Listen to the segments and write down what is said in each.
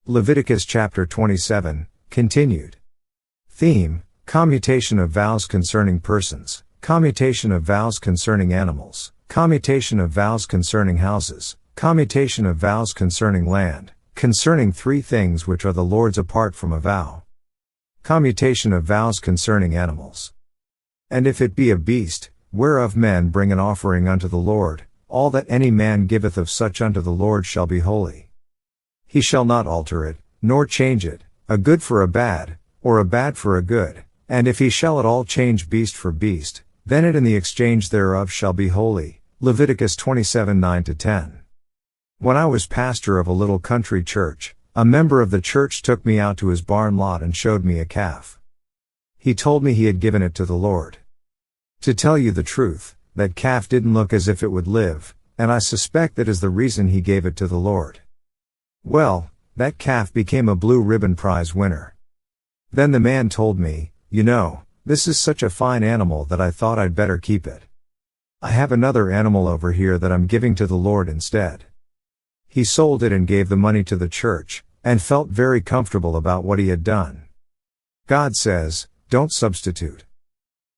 Leviticus Chapter 27, continued. Theme: Commutation of vows concerning persons, commutation of vows concerning animals, commutation of vows concerning houses, commutation of vows concerning land, concerning three things which are the Lord's apart from a vow. Commutation of vows concerning animals. And if it be a beast, whereof men bring an offering unto the Lord, all that any man giveth of such unto the Lord shall be holy. He shall not alter it, nor change it, a good for a bad, or a bad for a good, and if he shall at all change beast for beast, then it in the exchange thereof shall be holy. Leviticus 27:9-10. When I was pastor of a little country church, a member of the church took me out to his barn lot and showed me a calf. He told me he had given it to the Lord. To tell you the truth, that calf didn't look as if it would live, and I suspect that is the reason he gave it to the Lord. Well, that calf became a blue ribbon prize winner. Then the man told me, "You know, this is such a fine animal that I thought I'd better keep it. I have another animal over here that I'm giving to the Lord instead." He sold it and gave the money to the church, and felt very comfortable about what he had done. God says, don't substitute.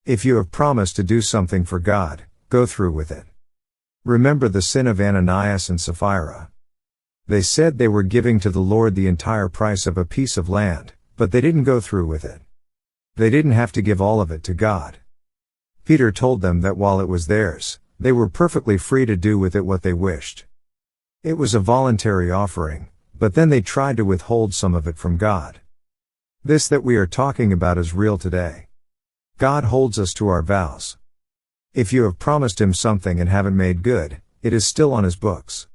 If you have promised to do something for God, go through with it. Remember the sin of Ananias and Sapphira. They said they were giving to the Lord the entire price of a piece of land, but they didn't go through with it. They didn't have to give all of it to God. Peter told them that while it was theirs, they were perfectly free to do with it what they wished. It was a voluntary offering, but then they tried to withhold some of it from God. This that we are talking about is real today. God holds us to our vows. If you have promised Him something and haven't made good, it is still on His books.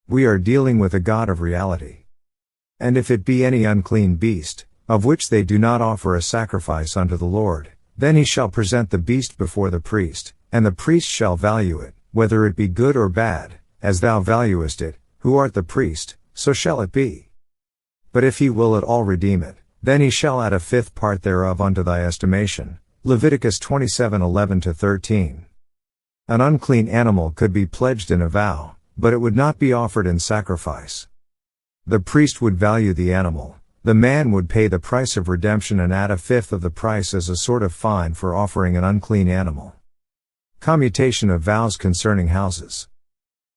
We are dealing with a God of reality. And if it be any unclean beast, of which they do not offer a sacrifice unto the Lord, then he shall present the beast before the priest, and the priest shall value it, whether it be good or bad, as thou valuest it, who art the priest, so shall it be. But if he will at all redeem it, then he shall add a fifth part thereof unto thy estimation. Leviticus 27:11-13. An unclean animal could be pledged in a vow, but it would not be offered in sacrifice. The priest would value the animal, the man would pay the price of redemption and add a fifth of the price as a sort of fine for offering an unclean animal. Commutation of vows concerning houses.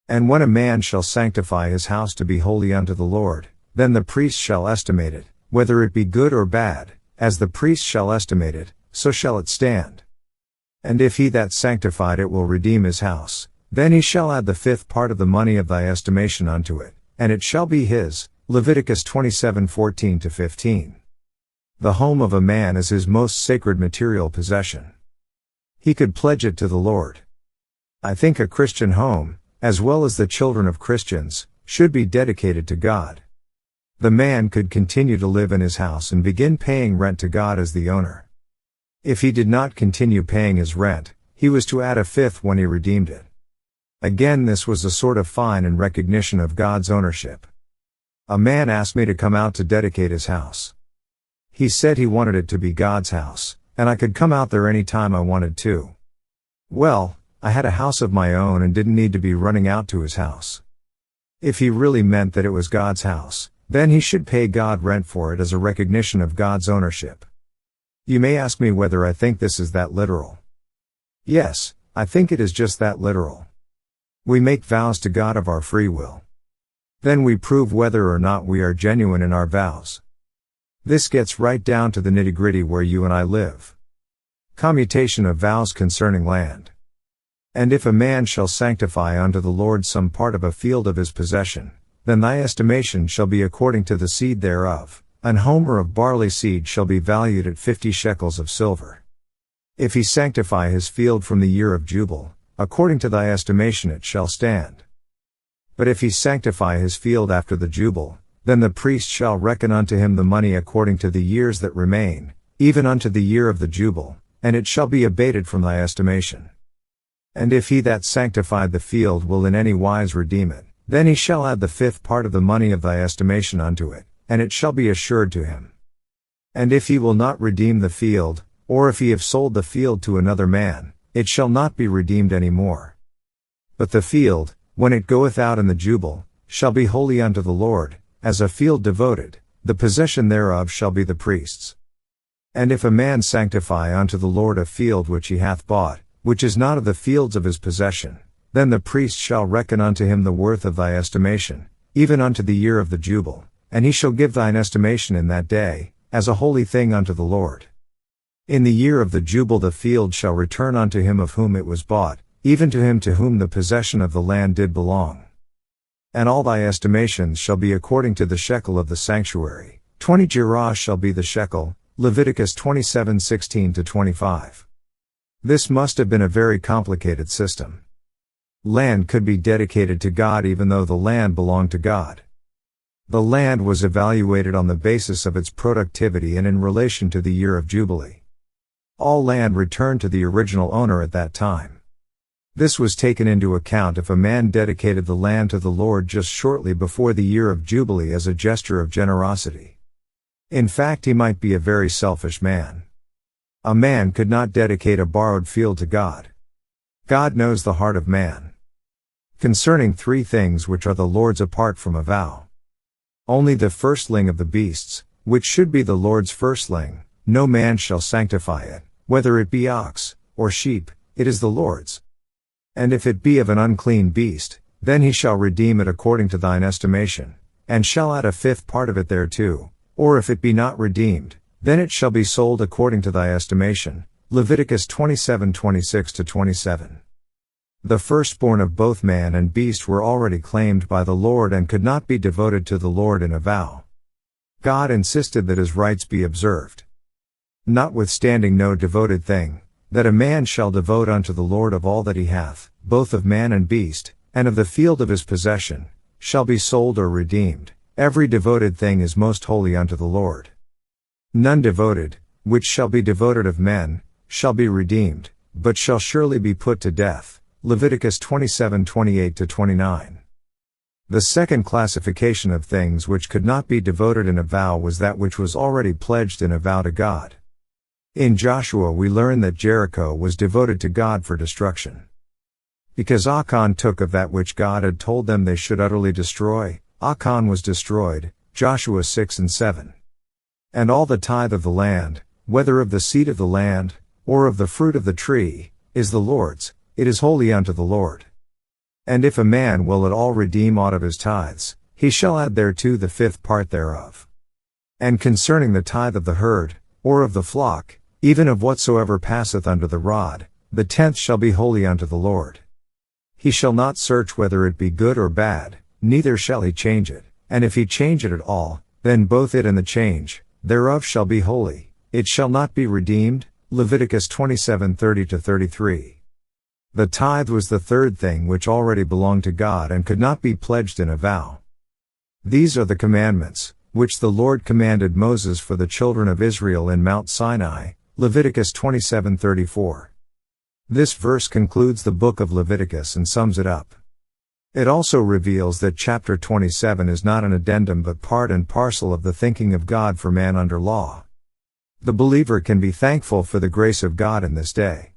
And when a man shall sanctify his house to be holy unto the Lord, then the priest shall estimate it, whether it be good or bad, as the priest shall estimate it, so shall it stand. And if he that sanctified it will redeem his house, then he shall add the fifth part of the money of thy estimation unto it, and it shall be his. Leviticus 27:14-15. The home of a man is his most sacred material possession. He could pledge it to the Lord. I think a Christian home, as well as the children of Christians, should be dedicated to God. The man could continue to live in his house and begin paying rent to God as the owner. If he did not continue paying his rent, he was to add a fifth when he redeemed it. Again, this was a sort of fine in recognition of God's ownership. A man asked me to come out to dedicate his house. He said he wanted it to be God's house, and I could come out there any time I wanted to. Well, I had a house of my own and didn't need to be running out to his house. If he really meant that it was God's house, then he should pay God rent for it as a recognition of God's ownership. You may ask me whether I think this is that literal. Yes, I think it is just that literal. We make vows to God of our free will. Then we prove whether or not we are genuine in our vows. This gets right down to the nitty-gritty where you and I live. Commutation of vows concerning land. And if a man shall sanctify unto the Lord some part of a field of his possession, then thy estimation shall be according to the seed thereof. An homer of barley seed shall be valued at 50 shekels of silver. If he sanctify his field from the year of jubile, according to thy estimation it shall stand. But if he sanctify his field after the jubile, then the priest shall reckon unto him the money according to the years that remain, even unto the year of the jubile, and it shall be abated from thy estimation. And if he that sanctified the field will in any wise redeem it, then he shall add the fifth part of the money of thy estimation unto it, and it shall be assured to him. And if he will not redeem the field, or if he have sold the field to another man, it shall not be redeemed any more. But the field, when it goeth out in the jubile, shall be holy unto the Lord, as a field devoted, the possession thereof shall be the priest's. And if a man sanctify unto the Lord a field which he hath bought, which is not of the fields of his possession, then the priest shall reckon unto him the worth of thy estimation, even unto the year of the jubile, and he shall give thine estimation in that day, as a holy thing unto the Lord. In the year of the jubile the field shall return unto him of whom it was bought, even to him to whom the possession of the land did belong. And all thy estimations shall be according to the shekel of the sanctuary. 20 gerahs shall be the shekel. Leviticus 27:16-25. This must have been a very complicated system. Land could be dedicated to God even though the land belonged to God. The land was evaluated on the basis of its productivity and in relation to the year of Jubilee. All land returned to the original owner at that time. This was taken into account if a man dedicated the land to the Lord just shortly before the year of Jubilee as a gesture of generosity. In fact, he might be a very selfish man. A man could not dedicate a borrowed field to God. God knows the heart of man. Concerning 3 things which are the Lord's apart from a vow. Only the firstling of the beasts, which should be the Lord's firstling, no man shall sanctify it, whether it be ox, or sheep, it is the Lord's. And if it be of an unclean beast, then he shall redeem it according to thine estimation, and shall add a 5th part of it thereto, or if it be not redeemed, then it shall be sold according to thy estimation. Leviticus 27:26-27. The firstborn of both man and beast were already claimed by the Lord and could not be devoted to the Lord in a vow. God insisted that his rights be observed. Notwithstanding no devoted thing, that a man shall devote unto the Lord of all that he hath, both of man and beast, and of the field of his possession, shall be sold or redeemed. Every devoted thing is most holy unto the Lord. None devoted, which shall be devoted of men, shall be redeemed, but shall surely be put to death. Leviticus 27:28-29. The second classification of things which could not be devoted in a vow was that which was already pledged in a vow to God. In Joshua we learn that Jericho was devoted to God for destruction. Because Achan took of that which God had told them they should utterly destroy, Achan was destroyed, Joshua 6:7. And all the tithe of the land, whether of the seed of the land, or of the fruit of the tree, is the Lord's, it is holy unto the Lord. And if a man will at all redeem aught of his tithes, he shall add thereto the 5th part thereof. And concerning the tithe of the herd, or of the flock, even of whatsoever passeth under the rod, the 10th shall be holy unto the Lord. He shall not search whether it be good or bad, neither shall he change it, and if he change it at all, then both it and the change thereof shall be holy, it shall not be redeemed. Leviticus 27:30-33. The tithe was the 3rd thing which already belonged to God and could not be pledged in a vow. These are the commandments, which the Lord commanded Moses for the children of Israel in Mount Sinai, Leviticus 27:34. This verse concludes the book of Leviticus and sums it up. It also reveals that chapter 27 is not an addendum but part and parcel of the thinking of God for man under law. The believer can be thankful for the grace of God in this day.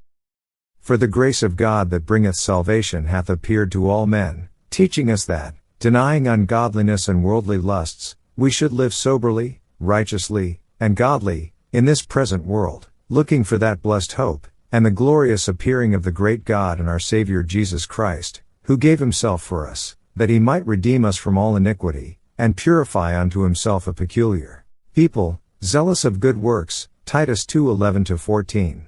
For the grace of God that bringeth salvation hath appeared to all men, teaching us that, denying ungodliness and worldly lusts, we should live soberly, righteously, and godly, in this present world, looking for that blessed hope, and the glorious appearing of the great God and our Savior Jesus Christ, who gave himself for us, that he might redeem us from all iniquity, and purify unto himself a peculiar people, zealous of good works. Titus 2:11-14.